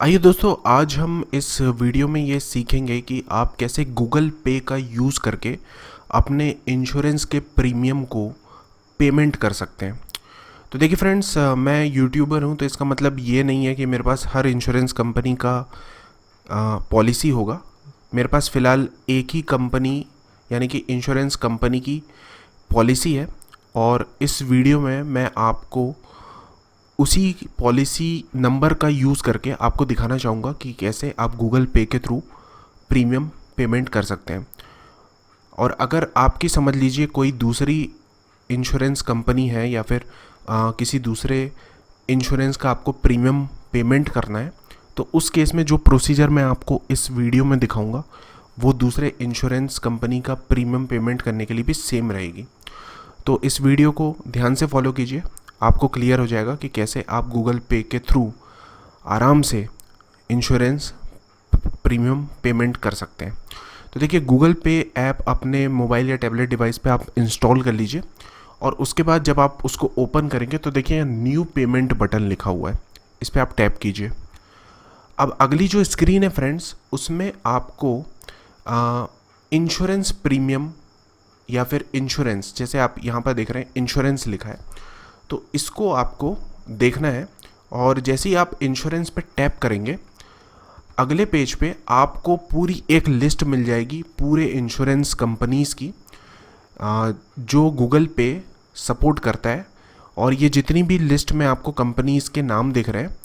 आइए दोस्तों, आज हम इस वीडियो में ये सीखेंगे कि आप कैसे गूगल पे का यूज़ करके अपने इंश्योरेंस के प्रीमियम को पेमेंट कर सकते हैं। तो देखिए फ्रेंड्स, मैं यूट्यूबर हूँ, तो इसका मतलब ये नहीं है कि मेरे पास हर इंश्योरेंस कंपनी का पॉलिसी होगा। मेरे पास फ़िलहाल एक ही कंपनी यानी कि इंश्योरेंस कंपनी की पॉलिसी है, और इस वीडियो में मैं आपको उसी पॉलिसी नंबर का यूज़ करके आपको दिखाना चाहूँगा कि कैसे आप गूगल पे के थ्रू प्रीमियम पेमेंट कर सकते हैं। और अगर आपकी समझ लीजिए कोई दूसरी इंश्योरेंस कंपनी है या फिर किसी दूसरे इंश्योरेंस का आपको प्रीमियम पेमेंट करना है, तो उस केस में जो प्रोसीजर मैं आपको इस वीडियो में दिखाऊंगा वो दूसरे इंश्योरेंस कंपनी का प्रीमियम पेमेंट करने के लिए भी सेम रहेगी। तो इस वीडियो को ध्यान से फॉलो कीजिए, आपको क्लियर हो जाएगा कि कैसे आप गूगल पे के थ्रू आराम से इंश्योरेंस प्रीमियम पेमेंट कर सकते हैं। तो देखिए, गूगल पे ऐप अपने मोबाइल या टैबलेट डिवाइस पे आप इंस्टॉल कर लीजिए, और उसके बाद जब आप उसको ओपन करेंगे तो देखिए न्यू पेमेंट बटन लिखा हुआ है, इस पर आप टैप कीजिए। अब अगली जो स्क्रीन है फ्रेंड्स, उसमें आपको इंश्योरेंस प्रीमियम या फिर इंश्योरेंस, जैसे आप यहाँ पर देख रहे हैं इंश्योरेंस लिखा है, तो इसको आपको देखना है। और जैसे ही आप इंश्योरेंस पे टैप करेंगे, अगले पेज पे आपको पूरी एक लिस्ट मिल जाएगी पूरे इंश्योरेंस कंपनीज़ की जो गूगल पे सपोर्ट करता है। और ये जितनी भी लिस्ट में आपको कंपनीज़ के नाम दिख रहे हैं,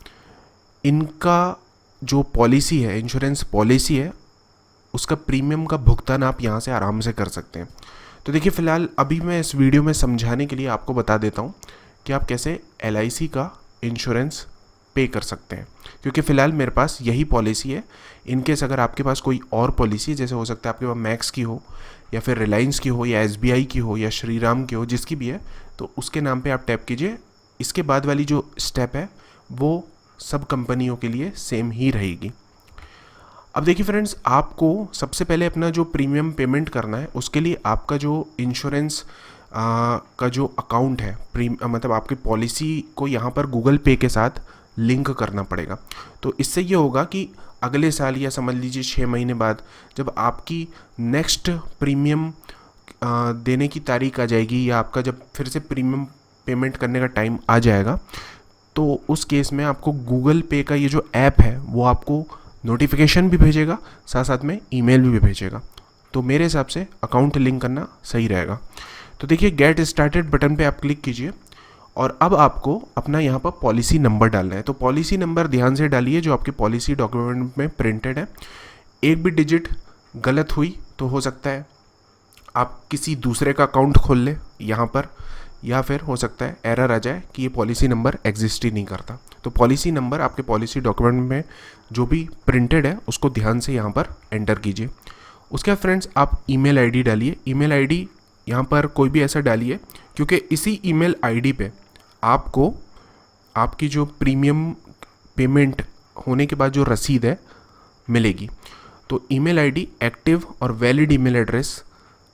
इनका जो पॉलिसी है, इंश्योरेंस पॉलिसी है, उसका प्रीमियम का भुगतान आप यहाँ से आराम से कर सकते हैं। तो देखिए, फ़िलहाल अभी मैं इस वीडियो में समझाने के लिए आपको बता देता हूँ कि आप कैसे LIC का इंश्योरेंस पे कर सकते हैं, क्योंकि फ़िलहाल मेरे पास यही पॉलिसी है। इनकेस अगर आपके पास कोई और पॉलिसी, जैसे हो सकता है आपके पास मैक्स की हो या फिर रिलायंस की हो या SBI की हो या श्रीराम की हो, जिसकी भी है, तो उसके नाम पे आप टैप कीजिए। इसके बाद वाली जो स्टेप है वो सब कंपनियों के लिए सेम ही रहेगी। अब देखिए फ्रेंड्स, आपको सबसे पहले अपना जो प्रीमियम पेमेंट करना है, उसके लिए आपका जो इंश्योरेंस का जो अकाउंट है, मतलब आपकी पॉलिसी को यहाँ पर गूगल पे के साथ लिंक करना पड़ेगा। तो इससे ये होगा कि अगले साल या समझ लीजिए 6 महीने बाद जब आपकी नेक्स्ट प्रीमियम देने की तारीख आ जाएगी, या आपका जब फिर से प्रीमियम पेमेंट करने का टाइम आ जाएगा, तो उस केस में आपको गूगल पे का ये जो ऐप है वो आपको नोटिफिकेशन भी भेजेगा, साथ साथ में ईमेल भी भेजेगा। तो मेरे हिसाब से अकाउंट लिंक करना सही रहेगा। तो देखिए, गेट स्टार्टेड बटन पे आप क्लिक कीजिए, और अब आपको अपना यहाँ पर पॉलिसी नंबर डालना है। तो पॉलिसी नंबर ध्यान से डालिए जो आपके पॉलिसी डॉक्यूमेंट में प्रिंटेड है। एक भी डिजिट गलत हुई तो हो सकता है आप किसी दूसरे का अकाउंट खोल लें यहाँ पर, या फिर हो सकता है एरर आ जाए कि ये पॉलिसी नंबर एग्जिस्ट ही नहीं करता। तो पॉलिसी नंबर आपके पॉलिसी डॉक्यूमेंट में जो भी प्रिंटेड है उसको ध्यान से यहाँ पर एंटर कीजिए। उसके बाद फ्रेंड्स, आप ईमेल आईडी डालिए। ईमेल आईडी यहाँ पर कोई भी ऐसा डालिए, क्योंकि इसी ईमेल आईडी पे आपको आपकी जो प्रीमियम पेमेंट होने के बाद जो रसीद है मिलेगी। तो ईमेल आईडी एक्टिव और वैलिड ईमेल एड्रेस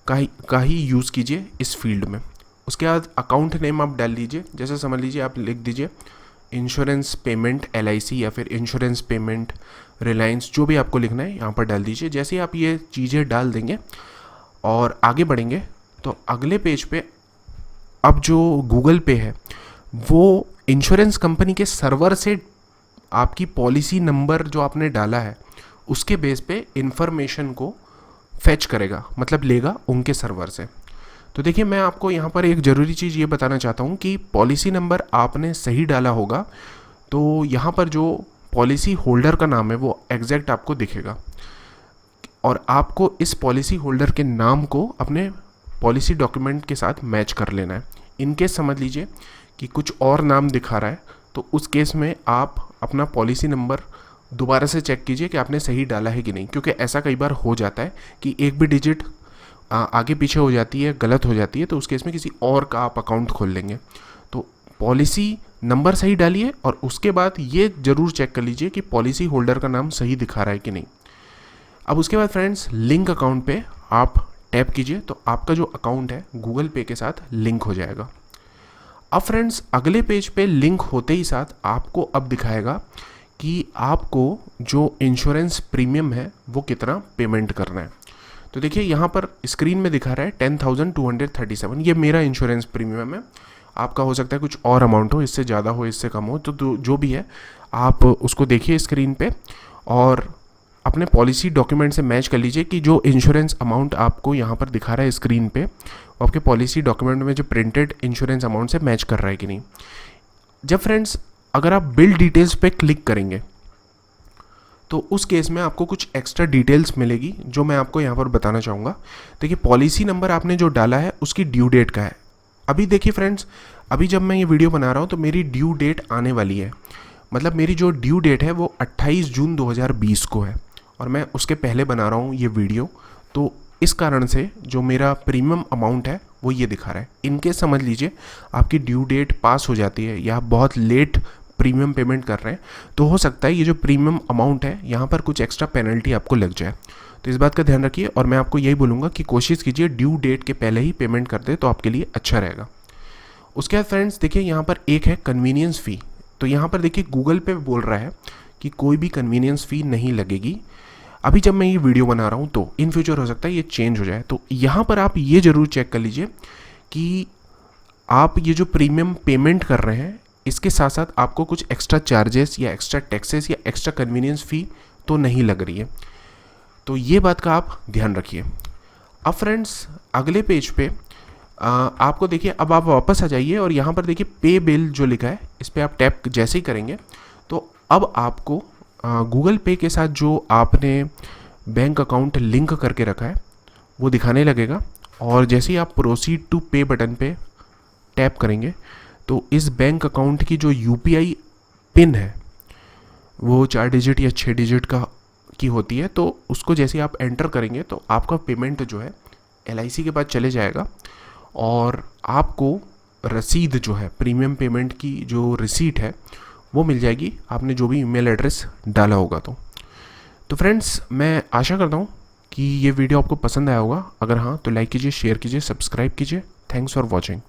का ही यूज़ कीजिए इस फील्ड में। उसके बाद अकाउंट नेम आप डाल लीजिए, जैसे समझ लीजिए आप लिख दीजिए इंश्योरेंस पेमेंट LIC या फिर इंश्योरेंस पेमेंट रिलायंस, जो भी आपको लिखना है यहाँ पर डाल दीजिए। जैसे ही आप ये चीज़ें डाल देंगे और आगे बढ़ेंगे, तो अगले पेज पे अब जो गूगल पे है वो इंश्योरेंस कंपनी के सर्वर से आपकी पॉलिसी नंबर जो आपने डाला है उसके बेस पे इंफॉर्मेशन को फेच करेगा, मतलब लेगा उनके सर्वर से। तो देखिए, मैं आपको यहाँ पर एक ज़रूरी चीज़ ये बताना चाहता हूँ कि पॉलिसी नंबर आपने सही डाला होगा तो यहाँ पर जो पॉलिसी होल्डर का नाम है वो एग्जैक्ट आपको दिखेगा, और आपको इस पॉलिसी होल्डर के नाम को अपने पॉलिसी डॉक्यूमेंट के साथ मैच कर लेना है। इनकेस समझ लीजिए कि कुछ और नाम दिखा रहा है, तो उस केस में आप अपना पॉलिसी नंबर दोबारा से चेक कीजिए कि आपने सही डाला है कि नहीं, क्योंकि ऐसा कई बार हो जाता है कि एक भी डिजिट आगे पीछे हो जाती है, गलत हो जाती है, तो उस केस में किसी और का आप अकाउंट खोल लेंगे। तो पॉलिसी नंबर सही डालिए, और उसके बाद ये ज़रूर चेक कर लीजिए कि पॉलिसी होल्डर का नाम सही दिखा रहा है कि नहीं। अब उसके बाद फ्रेंड्स, लिंक अकाउंट पे आप टैप कीजिए, तो आपका जो अकाउंट है गूगल पे के साथ लिंक हो जाएगा। अब फ्रेंड्स, अगले पेज पे लिंक होते ही साथ आपको अब दिखाएगा कि आपको जो इंश्योरेंस प्रीमियम है वो कितना पेमेंट करना है। तो देखिए यहाँ पर स्क्रीन में दिखा रहा है 10,237, ये मेरा इंश्योरेंस प्रीमियम है। आपका हो सकता है कुछ और अमाउंट हो, इससे ज़्यादा हो, इससे कम हो, तो जो भी है आप उसको देखिए स्क्रीन पे और अपने पॉलिसी डॉक्यूमेंट से मैच कर लीजिए कि जो इंश्योरेंस अमाउंट आपको यहाँ पर दिखा रहा है स्क्रीन पे वो आपके पॉलिसी डॉक्यूमेंट में जो प्रिंटेड इंश्योरेंस अमाउंट से मैच कर रहा है कि नहीं। जब फ्रेंड्स अगर आप बिल डिटेल्स पे क्लिक करेंगे तो उस केस में आपको कुछ एक्स्ट्रा डिटेल्स मिलेगी जो मैं आपको यहाँ पर बताना चाहूँगा। देखिए पॉलिसी नंबर आपने जो डाला है उसकी ड्यू डेट का है। अभी देखिए फ्रेंड्स, अभी जब मैं ये वीडियो बना रहा हूँ तो मेरी ड्यू डेट आने वाली है, मतलब मेरी जो ड्यू डेट है वो 28 जून 2020 को है और मैं उसके पहले बना रहा हूँ ये वीडियो। तो इस कारण से जो मेरा प्रीमियम अमाउंट है वो ये दिखा रहा है। इनकेस समझ लीजिए आपकी ड्यू डेट पास हो जाती है या आप बहुत लेट प्रीमियम पेमेंट कर रहे हैं तो हो सकता है ये जो प्रीमियम अमाउंट है यहाँ पर कुछ एक्स्ट्रा पेनल्टी आपको लग जाए। तो इस बात का ध्यान रखिए और मैं आपको यही बोलूँगा कि कोशिश कीजिए ड्यू डेट के पहले ही पेमेंट कर दे तो आपके लिए अच्छा रहेगा। उसके बाद फ्रेंड्स देखिए यहाँ पर एक है कन्वीनियंस फ़ी। तो यहाँ पर देखिए गूगल पे बोल रहा है कि कोई भी कन्वीनियंस फ़ी नहीं लगेगी। अभी जब मैं ये वीडियो बना रहा हूँ तो इन फ्यूचर हो सकता है ये चेंज हो जाए। तो यहाँ पर आप ये ज़रूर चेक कर लीजिए कि आप ये जो प्रीमियम पेमेंट कर रहे हैं इसके साथ साथ आपको कुछ एक्स्ट्रा चार्जेस या एक्स्ट्रा टैक्सेस या एक्स्ट्रा कन्वीनियंस फ़ी तो नहीं लग रही है। तो ये बात का आप ध्यान रखिए। अब फ्रेंड्स अगले पेज पे आपको देखिए, अब आप वापस आ जाइए और यहाँ पर देखिए पे बिल जो लिखा है इस पर आप टैप जैसे ही करेंगे तो अब आपको गूगल पे के साथ जो आपने बैंक अकाउंट लिंक करके रखा है वो दिखाने लगेगा और जैसे ही आप प्रोसीड टू पे बटन पे टैप करेंगे तो इस बैंक अकाउंट की जो यूपीआई पिन है वो 4 डिजिट या 6 डिजिट की होती है। तो उसको जैसे आप एंटर करेंगे तो आपका पेमेंट जो है LIC के पास चले जाएगा और आपको रसीद जो है प्रीमियम पेमेंट की जो रिसीट है वो मिल जाएगी, आपने जो भी ईमेल एड्रेस डाला होगा। तो फ्रेंड्स मैं आशा करता हूँ कि ये वीडियो आपको पसंद आया होगा। अगर हाँ तो लाइक कीजिए, शेयर कीजिए, सब्सक्राइब कीजिए। Thanks for watching.